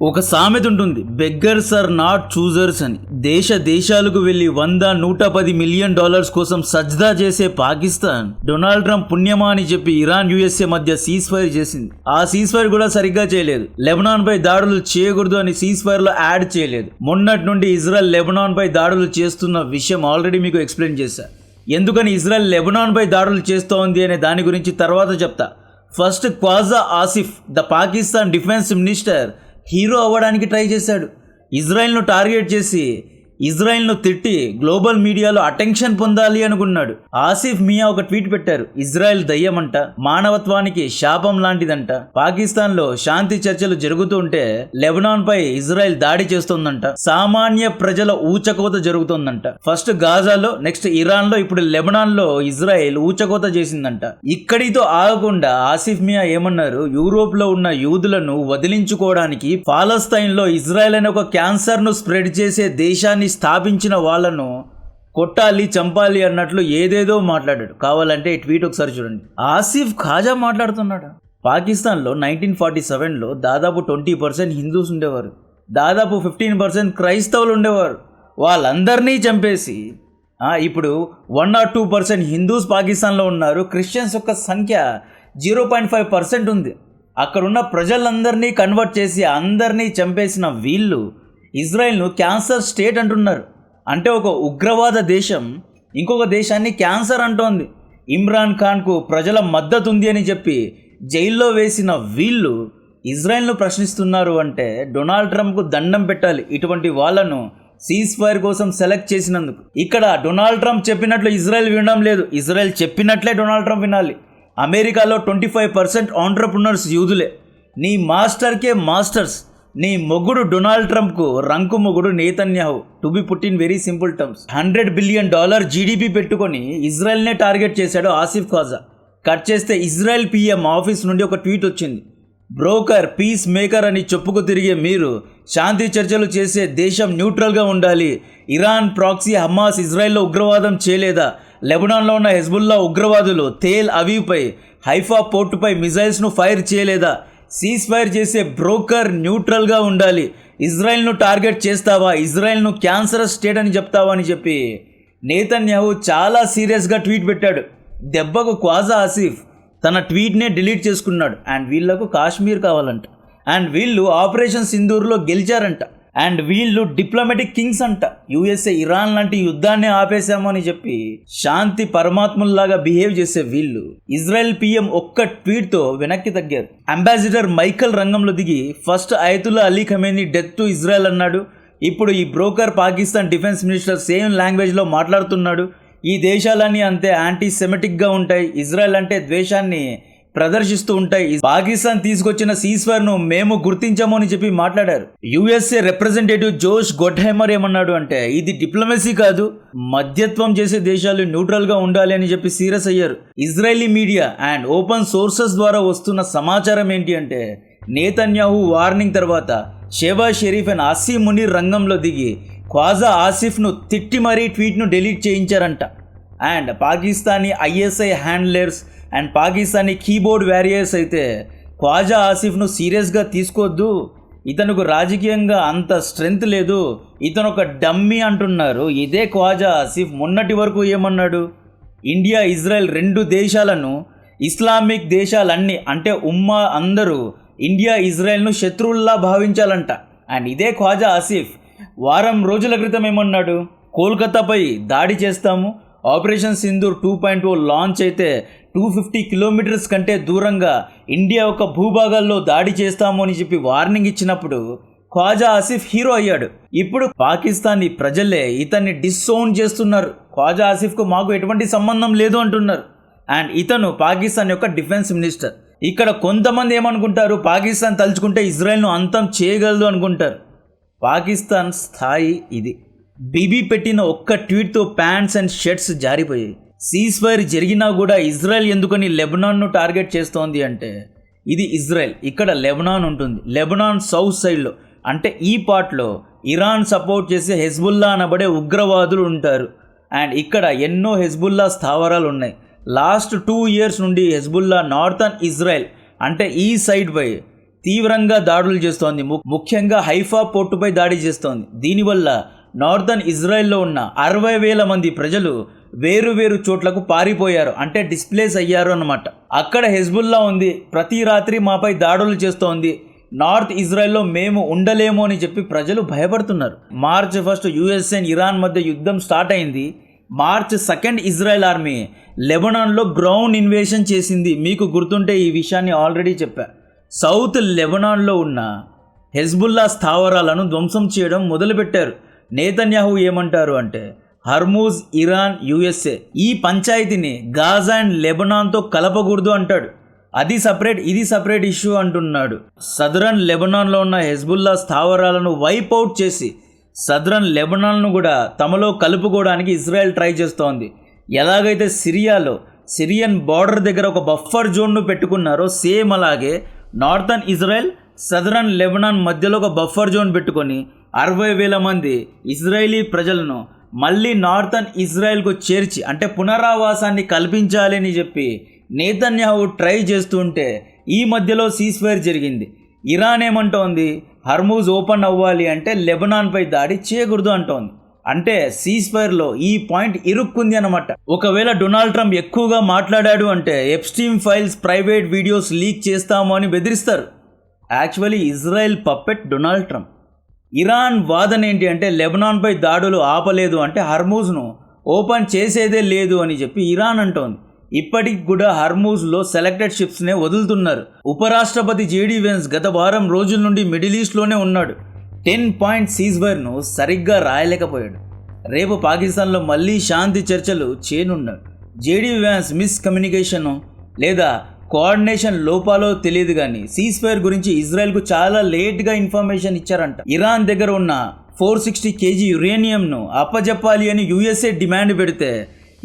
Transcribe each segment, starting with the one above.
ఒక సామెత ఉంటుంది, బెగ్గర్స్ ఆర్ నాట్ చూజర్స్ అని. దేశాలకు వెళ్లి 100-110 మిలియన్ డాలర్స్ కోసం సజ్దా చేసే పాకిస్తాన్ డొనాల్డ్ ట్రంప్ పుణ్యమా అని చెప్పి ఇరాన్ యుఎస్ఏ మధ్య సీజ్ ఫైర్ చేసింది. ఆ సీజ్ ఫైర్ కూడా సరిగ్గా చేయలేదు. లెబనాన్ పై దాడులు చేయకూడదు అని సీజ్ ఫైర్ లో యాడ్ చేయలేదు. మొన్నటి నుండి ఇజ్రాయెల్ లెబనాన్ పై దాడులు చేస్తున్న విషయం ఆల్రెడీ మీకు ఎక్స్ప్లెయిన్ చేశా. ఎందుకని ఇజ్రాయెల్ లెబనాన్ పై దాడులు చేస్తోంది అనే దాని గురించి తర్వాత చెప్తా. First, Khawaja Asif the Pakistan defence minister hero అవ్వడానికి ట్రై చేశాడు. ఇజ్రాయెల్ను టార్గెట్ చేసి ఇజ్రాయెల్ను తిట్టి గ్లోబల్ మీడియాలో అటెన్షన్ పొందాలి అనుకున్నాడు. ఆసిఫ్ మియా ఒక ట్వీట్ పెట్టారు, ఇజ్రాయెల్ దయ్యమంట, మానవత్వానికి శాపం లాంటిదంట, పాకిస్తాన్లో శాంతి చర్చలు జరుగుతూ ఉంటే లెబనాన్ పై ఇజ్రాయెల్ దాడి చేస్తోందంట, సామాన్య ప్రజల ఊచకోత జరుగుతోందంట. ఫస్ట్ గాజాలో, నెక్స్ట్ ఇరాన్లో, ఇప్పుడు లెబనాన్లో ఇజ్రాయెల్ ఊచకోత చేసిందంట. ఇక్కడితో ఆగకుండా ఆసిఫ్ మియా ఏమన్నారు, యూరోప్లో ఉన్న యూదులను వదిలించుకోవడానికి పాలస్తైన్లో ఇజ్రాయెల్ అనే ఒక క్యాన్సర్ను స్ప్రెడ్ చేసే దేశాన్ని స్థాపించిన వాళ్ళను కొట్టాలి, చంపాలి అన్నట్లు ఏదేదో మాట్లాడాడు. కావాలంటే ఈ ట్వీట్ ఒకసారి చూడండి. ఆసిఫ్ ఖాజా మాట్లాడుతున్నాడు. పాకిస్తాన్లో 1947లో దాదాపు 20% హిందూస్ ఉండేవారు, దాదాపు 15% క్రైస్తవులు ఉండేవారు. వాళ్ళందరినీ చంపేసి ఇప్పుడు 1 or 2% హిందూస్ పాకిస్తాన్లో ఉన్నారు. క్రిస్టియన్స్ యొక్క సంఖ్య 0.5% ఉంది. అక్కడున్న ప్రజలందరినీ కన్వర్ట్ చేసి అందరినీ చంపేసిన వీళ్ళు ఇజ్రాయెల్ను క్యాన్సర్ స్టేట్ అంటున్నారు. అంటే ఒక ఉగ్రవాద దేశం ఇంకొక దేశాన్ని క్యాన్సర్ అంటోంది. ఇమ్రాన్ ఖాన్కు ప్రజల మద్దతు ఉంది అని చెప్పి జైల్లో వేసిన వీళ్ళు ఇజ్రాయెల్ను ప్రశ్నిస్తున్నారు అంటే డొనాల్డ్ ట్రంప్కు దండం పెట్టాలి, ఇటువంటి వాళ్ళను సీజ్ ఫైర్ కోసం సెలెక్ట్ చేసినందుకు. ఇక్కడ డొనాల్డ్ ట్రంప్ చెప్పినట్లు ఇజ్రాయెల్ వినడం లేదు, ఇజ్రాయెల్ చెప్పినట్లే డొనాల్డ్ ట్రంప్ వినాలి. అమెరికాలో 25% ఆంట్రప్రనర్స్ యూదులే. నీ మాస్టర్కే మాస్టర్స్. నీ మొగుడు డొనాల్డ్ ట్రంప్కు రంకు మొగుడు Netanyahu. To be put in very simple terms, $100 billion GDP పెట్టుకొని ఇజ్రాయెల్నే టార్గెట్ చేశాడు ఆసిఫ్ ఖాజా. కట్ చేస్తే ఇజ్రాయెల్ పిఎం ఆఫీస్ నుండి ఒక ట్వీట్ వచ్చింది, బ్రోకర్, పీస్ మేకర్ అని చెప్పుకు తిరిగే మీరు శాంతి చర్చలు చేసే దేశం న్యూట్రల్గా ఉండాలి. ఇరాన్ ప్రాక్సీ హమాస్ ఇజ్రాయెల్లో ఉగ్రవాదం చేయలేదా? లెబనాన్లో ఉన్న హెజ్బుల్లా ఉగ్రవాదులు తేల్ అవీవ్పై, హైఫా పోర్టుపై మిజైల్స్ను ఫైర్ చేయలేదా? సీజ్ ఫైర్ చేసే బ్రోకర్ న్యూట్రల్గా ఉండాలి. ఇజ్రాయెల్ను టార్గెట్ చేస్తావా, ఇజ్రాయెల్ను క్యాన్సరస్ స్టేట్ అని చెప్తావా అని చెప్పి నేతన్యాహు చాలా సీరియస్గా ట్వీట్ పెట్టాడు. దెబ్బకు ఖ్వాజా ఆసిఫ్ తన ట్వీట్నే డిలీట్ చేసుకున్నాడు. అండ్ వీళ్లకు కాశ్మీర్ కావాలంట, అండ్ వీళ్ళు ఆపరేషన్ సింధూర్లో గెలిచారంట, అండ్ వీళ్ళు డిప్లొమాటిక్ కింగ్స్ అంట. యుఎస్ఏ ఇరాన్ లాంటి యుద్ధాన్ని ఆపేశాము అని చెప్పి శాంతి పరమాత్ముల్లాగా బిహేవ్ చేసే వీళ్ళు ఇజ్రాయెల్ పిఎం ఒక్క ట్వీట్తో వెనక్కి తగ్గారు. అంబాసిడర్ మైకల్ రంగంలో దిగి first Ayatollah Ali Khamenei death to Israel అన్నాడు. ఇప్పుడు ఈ broker Pakistan defence minister same లాంగ్వేజ్లో మాట్లాడుతున్నాడు. ఈ దేశాలన్నీ అంతే యాంటీ సెమెటిక్గా ఉంటాయి, ఇజ్రాయెల్ అంటే ద్వేషాన్ని ప్రదర్శిస్తూ ఉంటాయి, పాకిస్తాన్ తీసుకొచ్చిన సీజ్ ఫైర్ను మేము గుర్తించాము అని చెప్పి మాట్లాడారు. యుఎస్ఏ రిప్రజెంటేటివ్ జోష్ గొడ్హైమర్ ఏమన్నాడు అంటే, ఇది డిప్లొమసీ కాదు, మధ్యత్వం చేసే దేశాలు న్యూట్రల్గా ఉండాలి అని చెప్పి సీరియస్ అయ్యారు. Israeli media and open sources ద్వారా వస్తున్న సమాచారం ఏంటి అంటే, నేతన్యాహు వార్నింగ్ తర్వాత షెహబాజ్ షరీఫ్ అండ్ అసీ మునీర్ రంగంలో దిగి ఖ్వాజా ఆసిఫ్ను తిట్టి మరీ ట్వీట్ను డిలీట్ చేయించారంట. And Pakistani ISI handlers and Pakistani keyboard warriors అయితే ఖ్వాజా ఆసిఫ్ను సీరియస్గా తీసుకోవద్దు, ఇతనుకు రాజకీయంగా అంత స్ట్రెంగ్త్ లేదు, ఇతను ఒక డమ్మీ అంటున్నారు. ఇదే ఖ్వాజా ఆసిఫ్ మొన్నటి వరకు ఏమన్నాడు, ఇండియా ఇజ్రాయెల్ 2 దేశాలను ఇస్లామిక్ దేశాలన్నీ అంటే ఉమ్మా అందరూ ఇండియా ఇజ్రాయెల్ను శత్రువుల్లా భావించాలంట. అండ్ ఇదే ఖ్వాజా ఆసిఫ్ వారం రోజుల క్రితం ఏమన్నాడు, కోల్కతాపై దాడి చేస్తాము, ఆపరేషన్ సింధూర్ 2.0 లాంచ్ అయితే 250 కిలోమీటర్స్ కంటే దూరంగా ఇండియా యొక్క భూభాగాల్లో దాడి చేస్తాము అని చెప్పి వార్నింగ్ ఇచ్చినప్పుడు ఖ్వాజా ఆసిఫ్ హీరో అయ్యాడు. ఇప్పుడు పాకిస్తానీ ప్రజలే ఇతన్ని డిస్ఓన్ చేస్తున్నారు. ఖ్వాజా ఆసిఫ్కు మాకు ఎటువంటి సంబంధం లేదు అంటున్నారు. అండ్ ఇతను పాకిస్తాన్ యొక్క డిఫెన్స్ మినిస్టర్. ఇక్కడ కొంతమంది ఏమనుకుంటారు, పాకిస్తాన్ తలుచుకుంటే ఇజ్రాయెల్ను అంతం చేయగలదు అనుకుంటారు. పాకిస్తాన్ స్థాయి ఇది. బీబీ పెట్టిన ఒక్క ట్వీట్తో ప్యాంట్స్ అండ్ షర్ట్స్ జారిపోయాయి. సీజ్ ఫైర్ జరిగినా కూడా ఇజ్రాయెల్ ఎందుకని లెబనాన్ను టార్గెట్ చేస్తోంది అంటే, ఇది ఇజ్రాయెల్, ఇక్కడ లెబనాన్ ఉంటుంది. లెబనాన్ సౌత్ సైడ్లో అంటే ఈ పార్ట్లో ఇరాన్ సపోర్ట్ చేసే హెజ్బుల్లా అనబడే ఉగ్రవాదులు ఉంటారు. అండ్ ఇక్కడ ఎన్నో హెజ్బుల్లా స్థావరాలు ఉన్నాయి. లాస్ట్ 2 years నుండి హెజ్బుల్లా నార్థన్ ఇజ్రాయెల్ అంటే ఈ సైడ్ పై తీవ్రంగా దాడులు చేస్తోంది. ముఖ్యంగా హైఫా పోర్టుపై దాడి చేస్తోంది. దీనివల్ల నార్థన్ ఇజ్రాయెల్లో ఉన్న 60,000 మంది ప్రజలు వేరు చోట్లకు పారిపోయారు, అంటే డిస్ప్లేస్ అయ్యారు అన్నమాట. అక్కడ హెజ్బుల్లా ఉంది, ప్రతి రాత్రి మాపై దాడులు చేస్తోంది, నార్త్ ఇజ్రాయెల్లో మేము ఉండలేము అని చెప్పి ప్రజలు భయపడుతున్నారు. మార్చ్ 1 యుఎస్ అండ్ ఇరాన్ మధ్య యుద్ధం స్టార్ట్ అయింది. మార్చ్ 2 ఇజ్రాయెల్ ఆర్మీ లెబనాన్లో గ్రౌండ్ ఇన్వేషన్ చేసింది. మీకు గుర్తుంటే ఈ విషయాన్ని ఆల్రెడీ చెప్పా. సౌత్ లెబనాన్లో ఉన్న హెజ్బుల్లా స్థావరాలను ధ్వంసం చేయడం మొదలుపెట్టారు. నేతన్యాహు ఏమంటారు అంటే, హర్మూజ్, ఇరాన్, యుఎస్ఏ ఈ పంచాయతీని గాజా అండ్ లెబనాన్తో కలపకూడదు అంటాడు. అది సపరేట్, ఇది సపరేట్ ఇష్యూ అంటున్నాడు. సదరన్ లెబనాన్లో ఉన్న హెజ్బుల్లా స్థావరాలను వైప్ అవుట్ చేసి సదరన్ లెబనాన్ను కూడా తమలో కలుపుకోవడానికి ఇజ్రాయెల్ ట్రై చేస్తోంది. ఎలాగైతే సిరియాలో సిరియన్ బార్డర్ దగ్గర ఒక బఫర్ జోన్ను పెట్టుకున్నారో, సేమ్ అలాగే నార్థన్ ఇజ్రాయెల్ సదరన్ లెబనాన్ మధ్యలో ఒక బఫర్ జోన్ పెట్టుకొని 60,000 మంది ఇజ్రాయేలీ ప్రజలను మళ్ళీ నార్థన్ ఇజ్రాయెల్కు చేర్చి, అంటే పునరావాసాన్ని కల్పించాలని చెప్పి నేతన్యాహు ట్రై చేస్తుంటే ఈ మధ్యలో సీజ్ఫైర్ జరిగింది. ఇరాన్ ఏమంటోంది, హర్మూజ్ ఓపెన్ అవ్వాలి అంటే లెబనాన్పై దాడి చేయకూడదు అంటోంది. అంటే సీజ్ఫైర్లో ఈ పాయింట్ ఇరుక్కుంది అన్నమాట. ఒకవేళ డొనాల్డ్ ట్రంప్ ఎక్కువగా మాట్లాడాడు అంటే Epstein files, private videos leak చేస్తాము అని బెదిరిస్తారు. Actually Israel puppet Donald Trump. Iran వాదన ఏంటి అంటే, లెబనాన్పై దాడులు ఆపలేదు అంటే హర్మూజ్ను ఓపెన్ చేసేదే లేదు అని చెప్పి ఇరాన్ అంటోంది. ఇప్పటికి కూడా హర్మూజ్లో సెలెక్టెడ్ షిప్స్నే వదులుతున్నారు. ఉపరాష్ట్రపతి జేడీ వెన్స్ గత వారం రోజుల నుండి మిడిల్ ఈస్ట్లోనే ఉన్నాడు. 10 పాయింట్ సీజ్ఫైర్ను సరిగ్గా రాయలేకపోయాడు. రేపు పాకిస్తాన్లో మళ్ళీ శాంతి చర్చలు చేయనున్నాడు. జేడీ వ్యాన్స్ మిస్ కమ్యూనికేషన్ లేదా కోఆర్డినేషన్ లోపాలో తెలియదు కానీ సీజ్ఫైర్ గురించి ఇజ్రాయెల్కు చాలా లేట్గా ఇన్ఫర్మేషన్ ఇచ్చారంట. ఇరాన్ దగ్గర ఉన్న 460 kg యురేనియంను అప్పజెప్పాలి అని యుఎస్ఏ డిమాండ్ పెడితే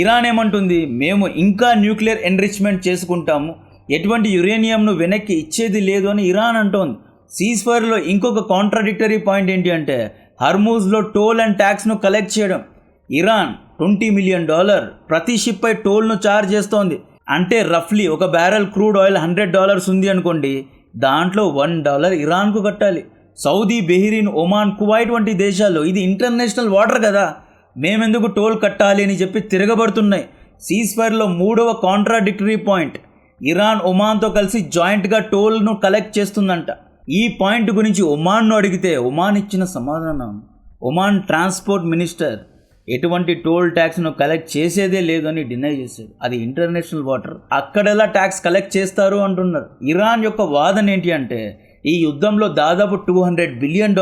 ఇరాన్ ఏమంటుంది, మేము ఇంకా న్యూక్లియర్ ఎన్రిచ్మెంట్ చేసుకుంటాము, ఎటువంటి యురేనియంను వెనక్కి ఇచ్చేది లేదు అని ఇరాన్ అంటోంది. సీజ్ఫైర్లో ఇంకొక కాంట్రాడిక్టరీ పాయింట్ ఏంటి అంటే, హర్మూజ్లో టోల్ అండ్ ట్యాక్స్ను కలెక్ట్ చేయడం. ఇరాన్ $20 మిలియన్ ప్రతి షిప్పై టోల్ను ఛార్జ్ చేస్తోంది. అంటే రఫ్లీ ఒక బ్యారెల్ క్రూడ్ ఆయిల్ $100 ఉంది అనుకోండి, దాంట్లో $1 ఇరాన్కు కట్టాలి. సౌదీ, బెహ్రీన్, ఒమాన్, కువైట్ వంటి దేశాలు ఇది ఇంటర్నేషనల్ వాటర్ కదా, మేమెందుకు టోల్ కట్టాలి అని చెప్పి తిరగబడుతున్నాయి. సీజ్ఫైర్లో 3వ కాంట్రాడిక్టరీ పాయింట్, ఇరాన్ ఒమాన్తో కలిసి జాయింట్గా టోల్ను కలెక్ట్ చేస్తుందంట. ఈ పాయింట్ గురించి ఒమాన్ను అడిగితే ఒమాన్ ఇచ్చిన సమాధానం, ఒమాన్ ట్రాన్స్పోర్ట్ మినిస్టర్ ఎటువంటి టోల్ ట్యాక్స్ను కలెక్ట్ చేసేదే లేదని డినై చేశాడు. అది ఇంటర్నేషనల్ వాటర్, అక్కడెలా ట్యాక్స్ కలెక్ట్ చేస్తారు అంటున్నారు. ఇరాన్ యొక్క వాదన ఏంటి అంటే, ఈ యుద్ధంలో దాదాపు $200 బిలియన్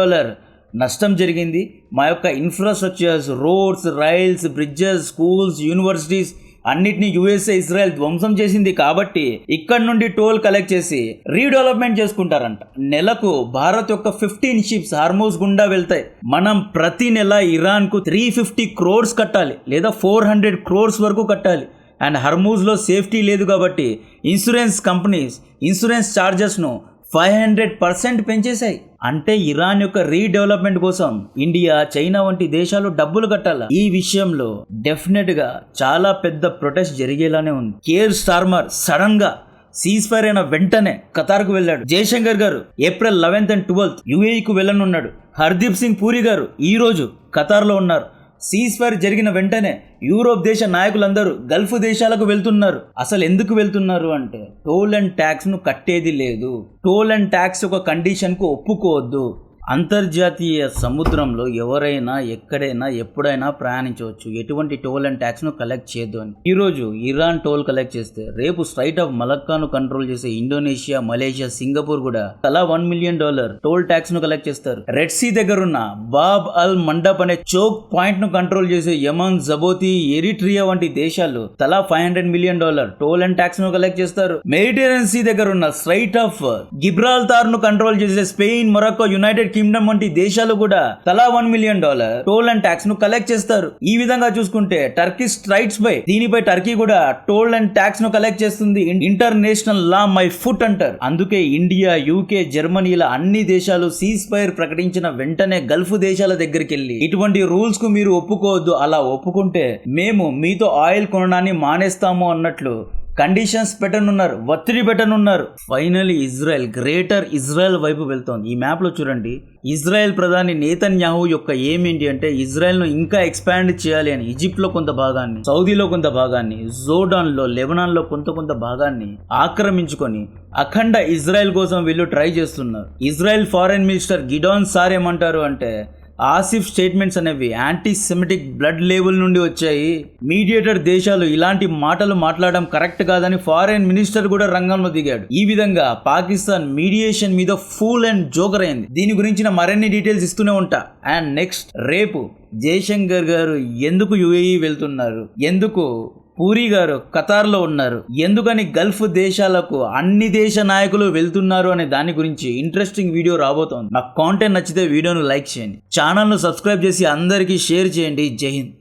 నష్టం జరిగింది. మా యొక్క infrastructures, roads, rails, bridges, schools, universities అన్నిటినీ యుఎస్ఏ, ఇజ్రాయెల్ ధ్వంసం చేసింది కాబట్టి ఇక్కడ నుండి టోల్ కలెక్ట్ చేసి రీడెవలప్మెంట్ చేసుకుంటారంట. నెలకు భారత్ యొక్క 15 షిప్స్ హార్మూజ్ గుండా వెళ్తాయి. మనం ప్రతి నెల ఇరాన్కు 350 crores కట్టాలి, లేదా 400 crores వరకు కట్టాలి. అండ్ హర్మూజ్లో సేఫ్టీ లేదు కాబట్టి ఇన్సూరెన్స్ కంపెనీస్ ఇన్సూరెన్స్ ఛార్జెస్ను 500% పెంచేశాయి. అంటే ఇరాన్ యొక్క రీడెవలప్మెంట్ కోసం ఇండియా, చైనా వంటి దేశాలు డబ్బులు కట్టాలి. ఈ విషయంలో డెఫినెట్ గా చాలా పెద్ద ప్రొటెస్ట్ జరిగేలానే ఉంది. కేర్ స్టార్మర్ సడన్ గా సీజ్ఫైర్ అయిన వెంటనే ఖతార్కు వెళ్ళాడు. జయశంకర్ గారు ఏప్రిల్ 11th and 12th యుఏఈకు వెళ్ళనున్నాడు. హర్దీప్ సింగ్ పూరి గారు ఈ రోజు ఖతార్లో ఉన్నారు. సీజ్ఫైర్ జరిగిన వెంటనే యూరోప్ దేశ నాయకులందరూ గల్ఫ్ దేశాలకు వెళ్తున్నారు. అసలు ఎందుకు వెళ్తున్నారు అంటే, టోల్ అండ్ ట్యాక్స్ను కట్టేది లేదు, టోల్ అండ్ ట్యాక్స్ ఒక కండిషన్కు ఒప్పుకోవద్దు. అంతర్జాతీయ సముద్రంలో ఎవరైనా ఎక్కడైనా ఎప్పుడైనా ప్రయాణించవచ్చు, ఎటువంటి టోల్ అండ్ ట్యాక్స్ను కలెక్ట్ చేయొద్దు అని. ఈరోజు ఇరాన్ టోల్ కలెక్ట్ చేస్తే రేపు స్ట్రైట్ ఆఫ్ మలక్కాను కంట్రోల్ చేసే ఇండోనేషియా, మలేషియా, సింగపూర్ కూడా తలా $1 మిలియన్ టోల్ ట్యాక్స్ ను కలెక్ట్ చేస్తారు. రెడ్ సీ దగ్గర ఉన్న బాబ్ అల్ మండప్ అనే చోక్ పాయింట్ ను కంట్రోల్ చేసే యమన్, జబోతి, ఎరిట్రియా వంటి దేశాలు తలా $500 మిలియన్ టోల్ అండ్ ట్యాక్స్ ను కలెక్ట్ చేస్తారు. మెడిటరేనియన్ సీ దగ్గర ఉన్న స్ట్రైట్ ఆఫ్ గిబ్రాల్టార్ ను కంట్రోల్ చేసే స్పెయిన్, మొరాకో, యునైటెడ్ కింగ్డమ్ వంటి దేశాలు కూడా తలా $1 మిలియన్ టోల్ అండ్ ట్యాక్స్ ను కలెక్ట్ చేస్తారు. ఈ విధంగా చూసుకుంటే టర్కిష్ స్ట్రైట్స్ పై దీనిపై టర్కీ కూడా టోల్ అండ్ ట్యాక్స్ ను కలెక్ట్ చేస్తుంది. ఇంటర్నేషనల్ లా మై ఫుట్ అంటారు. అందుకే ఇండియా, యూకే, జర్మనీ ఇలా అన్ని దేశాలు సీజ్ ఫైర్ ప్రకటించిన వెంటనే గల్ఫ్ దేశాల దగ్గరికి వెళ్ళి ఇటువంటి రూల్స్ కు మీరు ఒప్పుకోవద్దు, అలా ఒప్పుకుంటే మేము మీతో ఆయిల్ కొనడాన్ని మానేస్తాము అన్నట్లు కండిషన్స్ పెట్టనున్నారు, ఒత్తిడి పెట్టనున్నారు. ఫైనలీ ఇజ్రాయెల్ గ్రేటర్ ఇజ్రాయెల్ వైపు వెళ్తోంది. ఈ మ్యాప్ లో చూడండి, ఇజ్రాయెల్ ప్రధాని నేతన్యాహు యొక్క ఏం ఏంటి అంటే ఇజ్రాయెల్ ను ఇంకా ఎక్స్పాండ్ చేయాలి అని. ఈజిప్ట్ లో కొంత భాగాన్ని, సౌదీలో కొంత భాగాన్ని, జోర్డాన్ లో, లెబనాన్ లో కొంత భాగాన్ని ఆక్రమించుకొని అఖండ ఇజ్రాయెల్ కోసం వీళ్ళు ట్రై చేస్తున్నారు. ఇజ్రాయెల్ ఫారెన్ మినిస్టర్ గిడాన్ సార్ ఏమంటారు అంటే ఆసిఫ్ స్టేట్మెంట్స్ అనేవి యాంటీ సెమిటిక్ బ్లడ్ లేబుల్ నుండి వచ్చాయి. మీడియేటర్ దేశాలు ఇలాంటి మాటలు మాట్లాడడం కరెక్ట్ కాదని ఫారెన్ మినిస్టర్ కూడా రంగంలో దిగాడు. ఈ విధంగా పాకిస్తాన్ మీడియేషన్ మీద ఫూల్ అండ్ జోకర్ అయింది. దీని గురించిన మరిన్ని డీటెయిల్స్ ఇస్తూనే ఉంటా. అండ్ నెక్స్ట్ రేపు జయశంకర్ గారు ఎందుకు యుఏఈ వెళ్తున్నారు, ఎందుకు పూరి గారు ఖతార్లో ఉన్నారు, ఎందుకని గల్ఫ్ దేశాలకు అన్ని దేశ నాయకులు వెళ్తున్నారు అనే దాని గురించి ఇంట్రెస్టింగ్ వీడియో రాబోతోంది. నాకు కాంటెంట్ నచ్చితే వీడియోను లైక్ చేయండి, ఛానల్ను సబ్స్క్రైబ్ చేసి అందరికీ షేర్ చేయండి. జై హింద్.